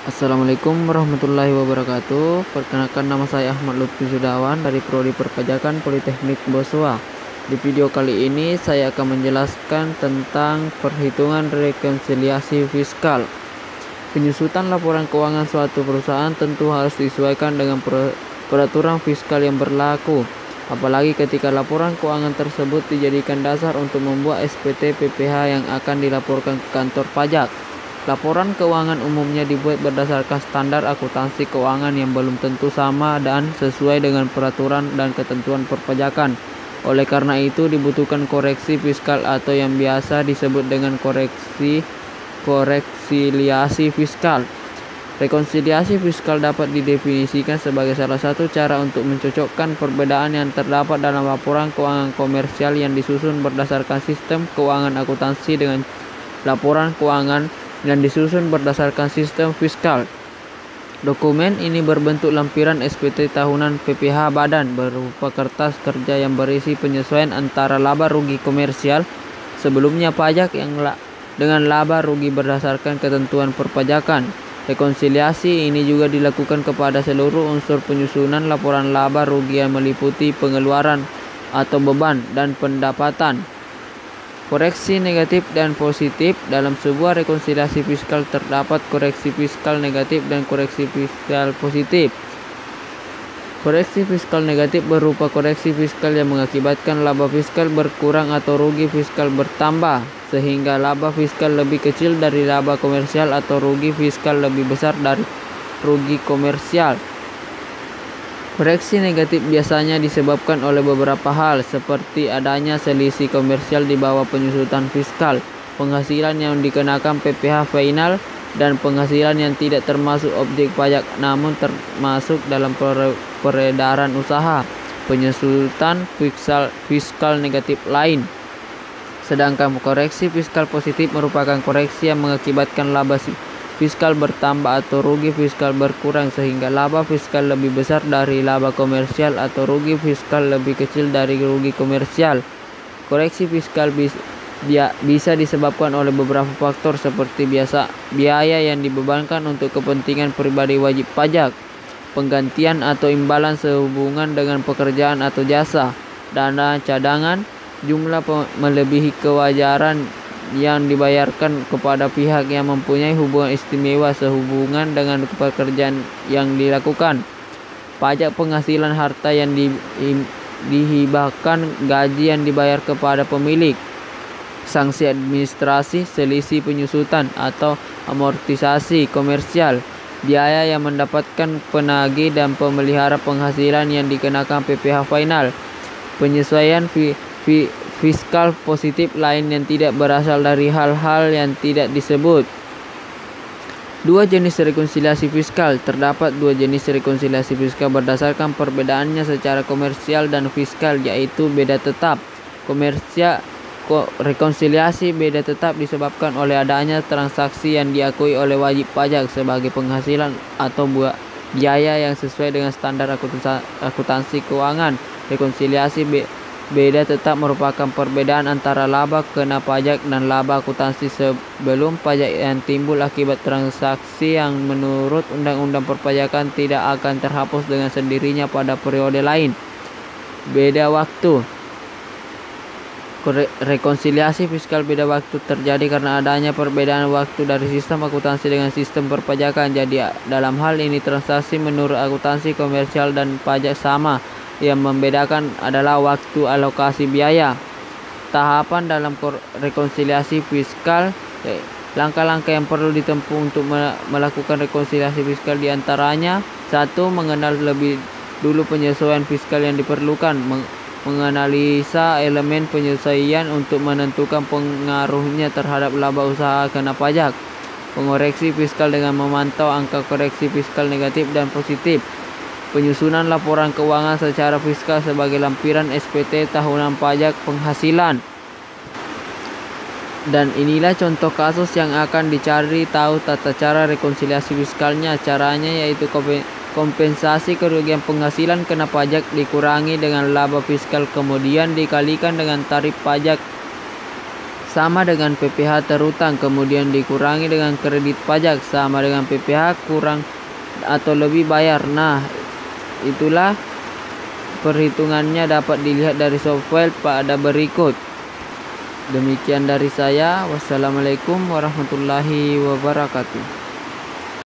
Assalamualaikum warahmatullahi wabarakatuh. Perkenalkan, nama saya Ahmad Lutfi Sudawan dari Prodi Perpajakan Politeknik Boswa. Di video kali ini saya akan menjelaskan tentang perhitungan rekonsiliasi fiskal. Penyusutan laporan keuangan suatu perusahaan tentu harus disesuaikan dengan peraturan fiskal yang berlaku, apalagi ketika laporan keuangan tersebut dijadikan dasar untuk membuat SPT PPh yang akan dilaporkan ke kantor pajak. Laporan keuangan umumnya dibuat berdasarkan standar akuntansi keuangan yang belum tentu sama dan sesuai dengan peraturan dan ketentuan perpajakan. Oleh karena itu dibutuhkan koreksi fiskal atau yang biasa disebut dengan koreksiliasi fiskal. Rekonsiliasi fiskal dapat didefinisikan sebagai salah satu cara untuk mencocokkan perbedaan yang terdapat dalam laporan keuangan komersial yang disusun berdasarkan sistem keuangan akuntansi dengan laporan keuangan yang disusun berdasarkan sistem fiskal. Dokumen ini berbentuk lampiran SPT tahunan PPh badan berupa kertas kerja yang berisi penyesuaian antara laba rugi komersial sebelumnya pajak dengan laba rugi berdasarkan ketentuan perpajakan. Rekonsiliasi ini juga dilakukan kepada seluruh unsur penyusunan laporan laba rugi yang meliputi pengeluaran atau beban dan pendapatan. Koreksi negatif dan positif. Dalam sebuah rekonsiliasi fiskal terdapat koreksi fiskal negatif dan koreksi fiskal positif. Koreksi fiskal negatif berupa koreksi fiskal yang mengakibatkan laba fiskal berkurang atau rugi fiskal bertambah, sehingga laba fiskal lebih kecil dari laba komersial atau rugi fiskal lebih besar dari rugi komersial. Koreksi negatif biasanya disebabkan oleh beberapa hal, seperti adanya selisih komersial di bawah penyusutan fiskal, penghasilan yang dikenakan PPh final, dan penghasilan yang tidak termasuk objek pajak namun termasuk dalam peredaran usaha. Penyusutan fiskal negatif lain. Sedangkan koreksi fiskal positif merupakan koreksi yang mengakibatkan laba fiskal bertambah atau rugi fiskal berkurang, sehingga laba fiskal lebih besar dari laba komersial atau rugi fiskal lebih kecil dari rugi komersial. Koreksi fiskal bisa disebabkan oleh beberapa faktor seperti biaya yang dibebankan untuk kepentingan pribadi wajib pajak, penggantian atau imbalan sehubungan dengan pekerjaan atau jasa, dana cadangan, jumlah melebihi kewajaran yang dibayarkan kepada pihak yang mempunyai hubungan istimewa sehubungan dengan pekerjaan yang dilakukan, pajak penghasilan harta yang dihibahkan, gaji yang dibayar kepada pemilik, sanksi administrasi, selisih penyusutan atau amortisasi komersial, biaya yang mendapatkan penagih dan pemelihara penghasilan yang dikenakan PPh final. Penyesuaian fiskal positif lain yang tidak berasal dari hal-hal yang tidak disebut. Dua jenis rekonsiliasi fiskal. Terdapat dua jenis rekonsiliasi fiskal berdasarkan perbedaannya secara komersial dan fiskal, yaitu beda tetap. Rekonsiliasi beda tetap disebabkan oleh adanya transaksi yang diakui oleh wajib pajak sebagai penghasilan atau biaya yang sesuai dengan standar akuntansi keuangan. Rekonsiliasi beda tetap merupakan perbedaan antara laba kena pajak dan laba akuntansi sebelum pajak yang timbul akibat transaksi yang menurut Undang-Undang Perpajakan tidak akan terhapus dengan sendirinya pada periode lain. Beda waktu. Rekonsiliasi fiskal beda waktu terjadi karena adanya perbedaan waktu dari sistem akuntansi dengan sistem perpajakan. Jadi dalam hal ini transaksi menurut akuntansi komersial dan pajak sama. Yang membedakan adalah waktu alokasi biaya. Tahapan dalam rekonsiliasi fiskal. Langkah-langkah yang perlu ditempuh untuk melakukan rekonsiliasi fiskal diantaranya: 1. Mengenal lebih dulu penyesuaian fiskal yang diperlukan, menganalisa elemen penyesuaian untuk menentukan pengaruhnya terhadap laba usaha kena pajak, pengoreksi fiskal dengan memantau angka koreksi fiskal negatif dan positif, penyusunan laporan keuangan secara fiskal sebagai lampiran SPT tahunan pajak penghasilan. Dan inilah contoh kasus yang akan dicari tahu tata cara rekonsiliasi fiskalnya. Caranya yaitu kompensasi kerugian penghasilan kena pajak dikurangi dengan laba fiskal kemudian dikalikan dengan tarif pajak sama dengan PPh terutang, kemudian dikurangi dengan kredit pajak sama dengan PPh kurang atau lebih bayar. Nah, itulah perhitungannya dapat dilihat dari software pada berikut. Demikian dari saya. Wassalamualaikum warahmatullahi wabarakatuh.